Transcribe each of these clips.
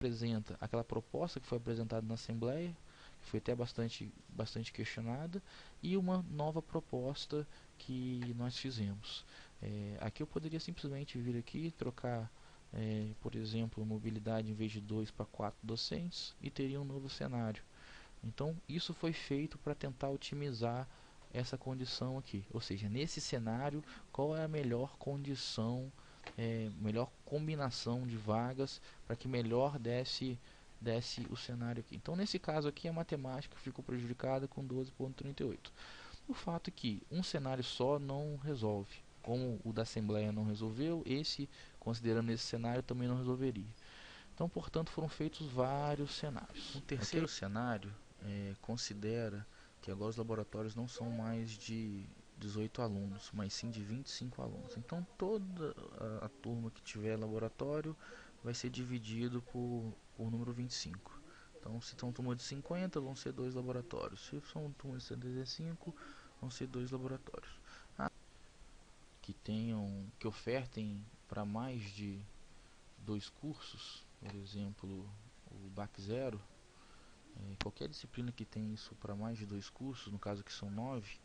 apresenta aquela proposta que foi apresentada na Assembleia, que foi até bastante questionada, e uma nova proposta que nós fizemos. Aqui eu poderia simplesmente vir aqui trocar, por exemplo, mobilidade em vez de 2 para 4 docentes e teria um novo cenário. Então isso foi feito para tentar otimizar essa condição aqui, ou seja, nesse cenário qual é a melhor condição, melhor combinação de vagas para que melhor desse o cenário aqui. Então nesse caso aqui a matemática ficou prejudicada com 12,38. O fato é que um cenário só não resolve, como o da Assembleia não resolveu, esse, considerando esse cenário, também não resolveria. Então, portanto, foram feitos vários cenários. O terceiro cenário considera que agora os laboratórios não são mais de 18 alunos, mas sim de 25 alunos. Então, toda a turma que tiver laboratório vai ser dividido por número 25. Então, se são turma de 50, vão ser 2 laboratórios. Se são turma de 75, vão ser 2 laboratórios. Que ofertem para mais de 2 cursos, por exemplo, o BAC 0, qualquer disciplina que tem isso para mais de 2 cursos, no caso que são 9,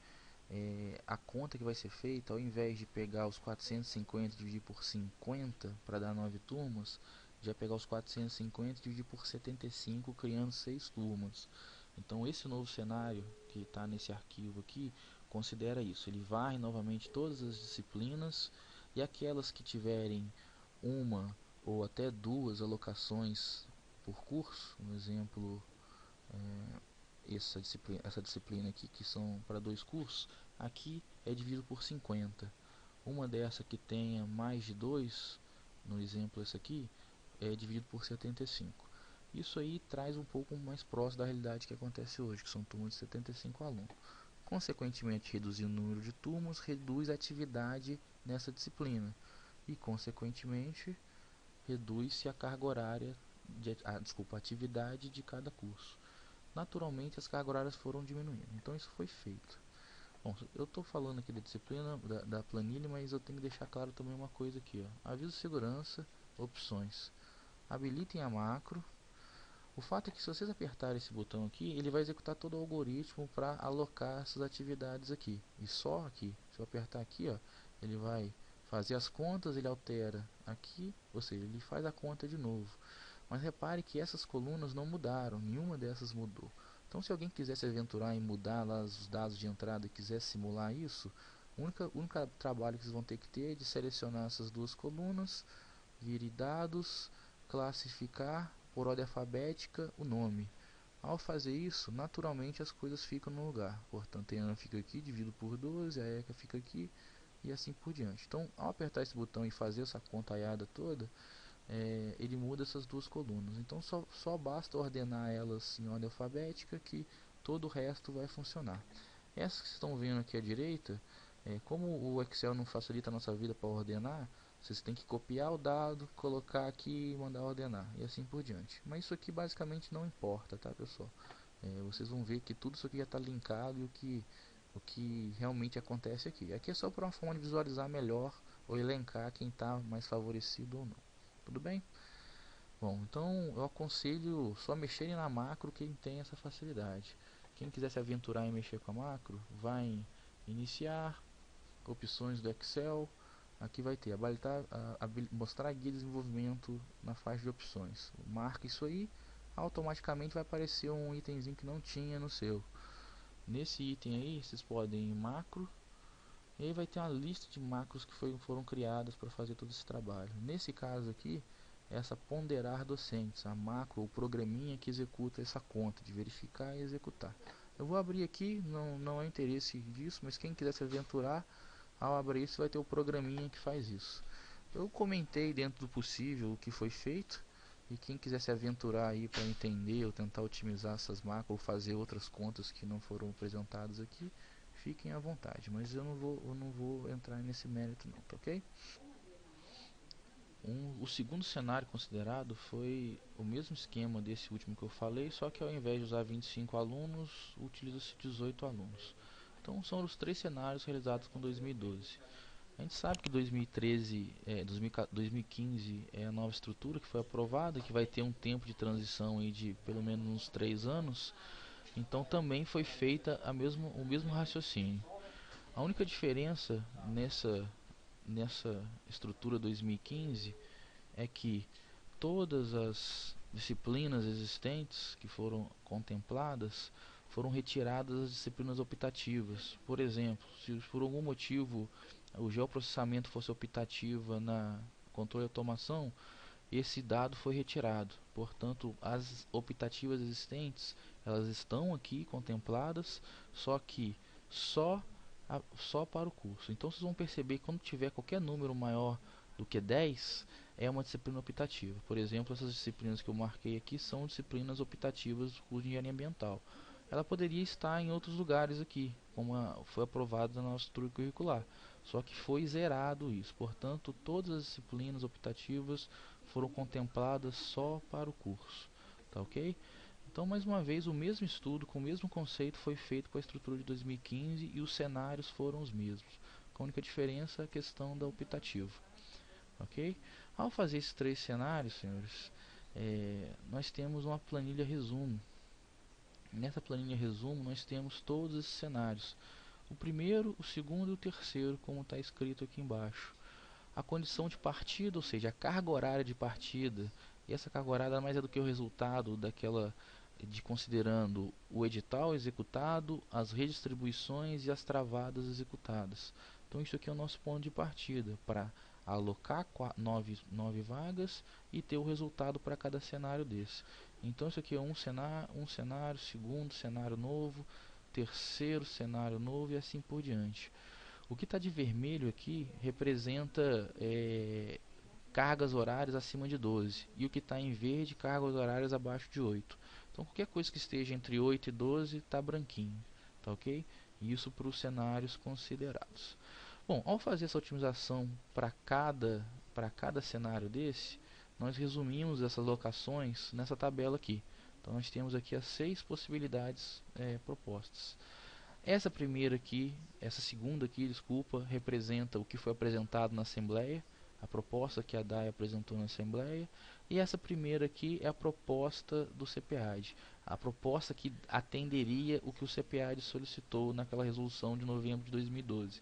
a conta que vai ser feita, ao invés de pegar os 450 e dividir por 50 para dar 9 turmas, já pegar os 450 e dividir por 75, criando 6 turmas. Então esse novo cenário que está nesse arquivo aqui considera isso. Ele varre novamente todas as disciplinas e aquelas que tiverem uma ou até 2 alocações por curso, um exemplo, essa disciplina aqui que são para 2 cursos, aqui é dividido por 50. Uma dessa que tenha mais de 2, no exemplo esse aqui, é dividido por 75. Isso aí traz um pouco mais próximo da realidade que acontece hoje, que são turmas de 75 alunos. Consequentemente, reduzindo o número de turmas, reduz a atividade nessa disciplina e, consequentemente, reduz-se a carga horária, a atividade de cada curso. Naturalmente, as cargas horárias foram diminuindo. Então, isso foi feito. Bom, eu estou falando aqui da disciplina, da planilha, mas eu tenho que deixar claro também uma coisa aqui, ó. Aviso de segurança, opções. Habilitem a macro. O fato é que se vocês apertarem esse botão aqui, ele vai executar todo o algoritmo para alocar essas atividades aqui. E só aqui, se eu apertar aqui, ó, ele vai fazer as contas, ele altera aqui, ou seja, ele faz a conta de novo. Mas repare que essas colunas não mudaram, nenhuma dessas mudou. Então se alguém quiser se aventurar em mudar lá os dados de entrada e quiser simular isso, o único trabalho que vocês vão ter que ter é de selecionar essas duas colunas, vir em dados, classificar por ordem alfabética o nome. Ao fazer isso, naturalmente as coisas ficam no lugar. Portanto, a Ana fica aqui, divido por 12, a ECA fica aqui e assim por diante. Então, ao apertar esse botão e fazer essa contaiada toda, ele muda essas duas colunas. Então, só basta ordenar elas em ordem alfabética que todo o resto vai funcionar. Essas que estão vendo aqui à direita, como o Excel não facilita a nossa vida para ordenar, vocês têm que copiar o dado, colocar aqui e mandar ordenar, e assim por diante. Mas isso aqui basicamente não importa, tá, pessoal? Vocês vão ver que tudo isso aqui já está linkado e o que realmente acontece aqui. Aqui é só para uma forma de visualizar melhor ou elencar quem está mais favorecido ou não. Tudo bem? Bom, então eu aconselho só mexerem na macro quem tem essa facilidade. Quem quiser se aventurar em mexer com a macro, vai em iniciar, opções do Excel. Aqui vai ter mostrar a guia de desenvolvimento na faixa de opções. Marca isso aí, automaticamente vai aparecer um itemzinho que não tinha no seu. Nesse item aí, vocês podem ir em macro, e aí vai ter uma lista de macros que foram criadas para fazer todo esse trabalho. Nesse caso aqui, essa ponderar docentes, a macro, o programinha que executa essa conta de verificar e executar. Eu vou abrir aqui, não é interesse disso, mas quem quiser se aventurar, ao abrir isso vai ter o programinha que faz isso. Eu comentei dentro do possível o que foi feito, e quem quiser se aventurar aí para entender ou tentar otimizar essas macros ou fazer outras contas que não foram apresentadas aqui, fiquem à vontade, mas eu não vou entrar nesse mérito não, tá ok? O segundo cenário considerado foi o mesmo esquema desse último que eu falei, só que ao invés de usar 25 alunos, utiliza-se 18 alunos. Então são os 3 cenários realizados com 2012. A gente sabe que 2013, 2015 é a nova estrutura que foi aprovada, que vai ter um tempo de transição aí de pelo menos uns 3 anos. Então também foi feita o mesmo raciocínio. A única diferença nessa estrutura 2015 é que todas as disciplinas existentes que foram contempladas foram retiradas das disciplinas optativas. Por exemplo, se por algum motivo o geoprocessamento fosse optativa na controle e automação, esse dado foi retirado. Portanto, as optativas existentes, elas estão aqui contempladas, só que só só para o curso. Então vocês vão perceber que quando tiver qualquer número maior do que 10, é uma disciplina optativa. Por exemplo, essas disciplinas que eu marquei aqui são disciplinas optativas do curso de engenharia ambiental. Ela poderia estar em outros lugares aqui, como foi aprovado na nossa estrutura curricular. Só que foi zerado isso. Portanto, todas as disciplinas optativas foram contempladas só para o curso. Tá ok? Então, mais uma vez, o mesmo estudo, com o mesmo conceito, foi feito para a estrutura de 2015 e os cenários foram os mesmos. A única diferença é a questão da optativa. Ok? Ao fazer esses 3 cenários, senhores, nós temos uma planilha resumo. Nessa planilha resumo, nós temos todos esses cenários. O primeiro, o segundo e o terceiro, como está escrito aqui embaixo. A condição de partida, ou seja, a carga horária de partida, e essa carga horária nada mais é do que o resultado daquela de considerando o edital executado, as redistribuições e as travadas executadas. Então isso aqui é o nosso ponto de partida para alocar 9 vagas e ter o resultado para cada cenário desse. Então isso aqui é um cenário, segundo cenário novo, terceiro cenário novo e assim por diante. O que está de vermelho aqui representa cargas horárias acima de 12 e o que está em verde, cargas horárias abaixo de 8. Então qualquer coisa que esteja entre 8 e 12 está branquinho, tá ok? Isso para os cenários considerados. Bom, ao fazer essa otimização para cada cenário desse, nós resumimos essas locações nessa tabela aqui. Então nós temos aqui as 6 possibilidades propostas. Essa primeira aqui, essa segunda aqui, desculpa, representa o que foi apresentado na Assembleia, a proposta que a DAE apresentou na Assembleia, e essa primeira aqui é a proposta do CPAD, a proposta que atenderia o que o CPAD solicitou naquela resolução de novembro de 2012.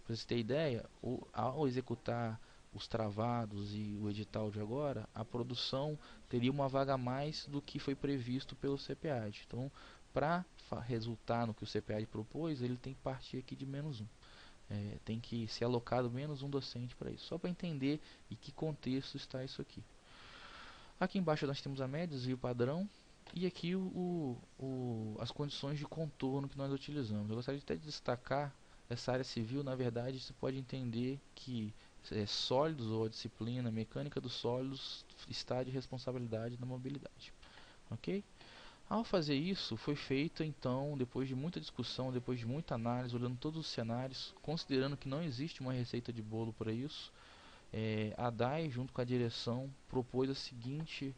Para vocês terem ideia, ao executar os travados e o edital de agora, a produção teria uma vaga a mais do que foi previsto pelo CPAD. Então, para resultar no que o CPAD propôs, ele tem que partir aqui de -1. Tem que ser alocado -1 docente para isso. Só para entender em que contexto está isso aqui. Aqui embaixo nós temos a média, desvio padrão, e aqui as condições de contorno que nós utilizamos. Eu gostaria até de destacar essa área civil. Na verdade, você pode entender que sólidos, ou a disciplina mecânica dos sólidos, está de responsabilidade da mobilidade. Ok? Ao fazer isso, foi feito então, depois de muita discussão, depois de muita análise, olhando todos os cenários, considerando que não existe uma receita de bolo para isso, a DAE, junto com a direção, propôs a seguinte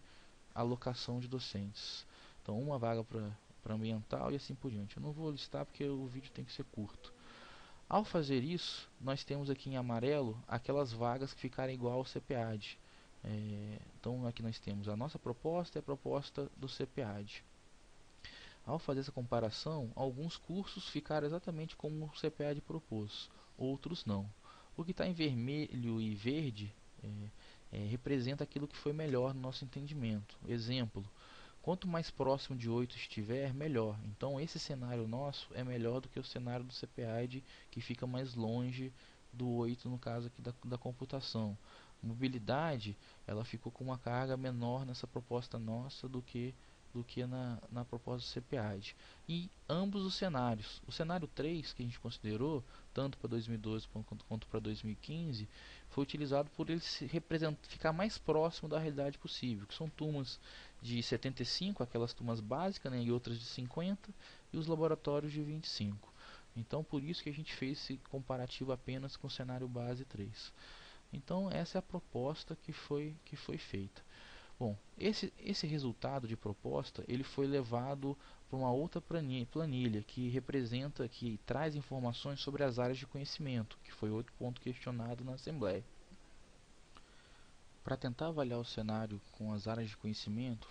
alocação de docentes. Então, uma vaga para ambiental e assim por diante. Eu não vou listar porque o vídeo tem que ser curto. Ao fazer isso, nós temos aqui em amarelo aquelas vagas que ficarem igual ao CPAD. Então, aqui nós temos a nossa proposta e a proposta do CPAD. Ao fazer essa comparação, alguns cursos ficaram exatamente como o CPAD propôs, outros não. O que está em vermelho e verde representa aquilo que foi melhor no nosso entendimento. Exemplo, quanto mais próximo de 8 estiver, melhor. Então esse cenário nosso é melhor do que o cenário do CPAD, que fica mais longe do 8, no caso aqui da computação. Mobilidade, ela ficou com uma carga menor nessa proposta nossa do que na proposta do CPAD. E ambos os cenários. O cenário 3, que a gente considerou, tanto para 2012 quanto para 2015, foi utilizado por ele ficar mais próximo da realidade possível, que são turmas de 75, aquelas turmas básicas, né, e outras de 50, e os laboratórios de 25. Então, por isso que a gente fez esse comparativo apenas com o cenário base 3. Então, essa é a proposta que foi feita. Bom, esse resultado de proposta ele foi levado para uma outra planilha que traz informações sobre as áreas de conhecimento, que foi outro ponto questionado na Assembleia. Para tentar avaliar o cenário com as áreas de conhecimento,